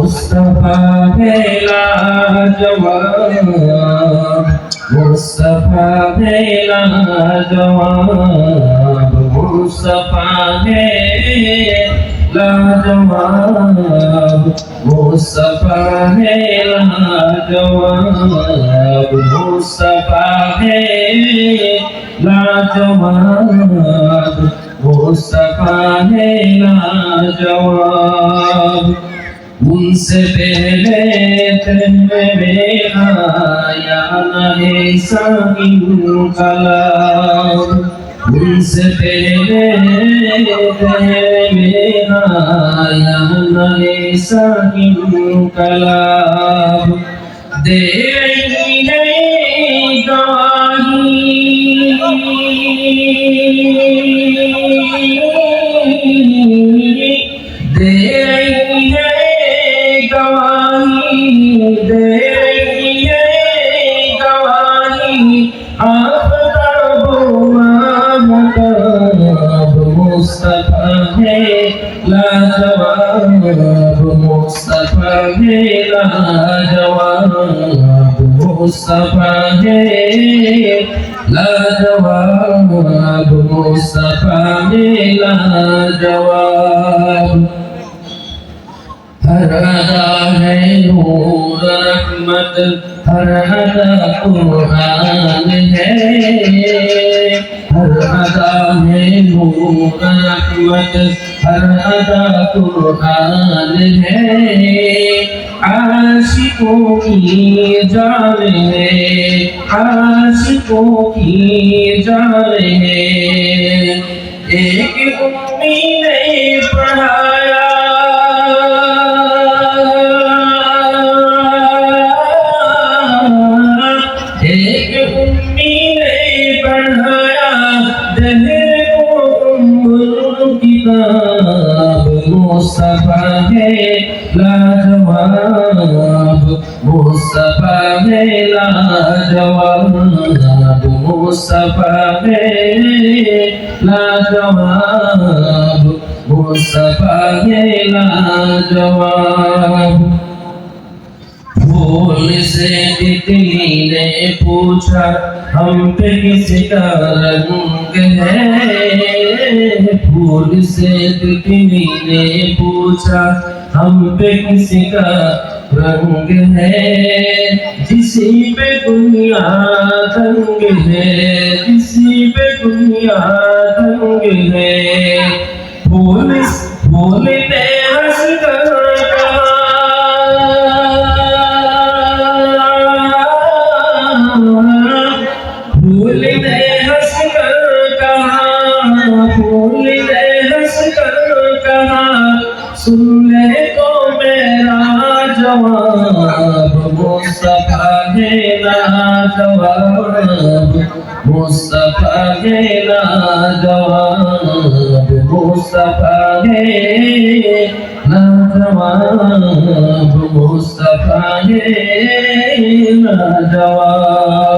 मुस्तफा है लाजवाब, मुस्तफा है लाजवाब, मुस्तफा है लाजवाब, मुस्तफा है लाजवाब, मुस्तफा है लाजवाब, मुस्तफा है लाजवाब। उनसे पहले में आया नहीं साकिन कलाम, उनसे पहले में आया नहीं साकिन कलाम। दे रही है गवाही, दे रही है गवाही, दे रही है गवाही, आफताबो महताब, मुस्तफा है लाजवाब, मुस्तफा है लाजवाब, मुस्तफा है लाजवाब, मुस्तफा है लाजवाब। हर अदा है नूर रहमत, हर अदा कुरान है, हर अदा है नूर रहमत, हर अदा कुरान है। आशिकों की जान है, आशिकों की जान है। एक उम्मी ने पढ़ाया, एक उम्मी ने पढ़ाया, दहर को उम्मुल किताब, मुस्तफा है लाजवाब, मुस्तफा है लाजवाब, मुस्तफा है लाजवाब, मुस्तफा है लाजवाब। फूल से तितली ने पूछा हम पे किसका रंग है, फूल से तितली ने पूछा हम पे किसका रंग है। जिसी पे दुनिया दंग है, जिसी पे दुनिया दंग है। फूल फूल ने हंस कर फूल ने हंस कर कहा, फूल ने हंस कर कहा, सुन ले तो मेरा जवाब, मुस्तफा है लाजवाब, मुस्तफा है लाजवाब, मुस्तफा है लाजवाब, मुस्तफा है लाजवाब।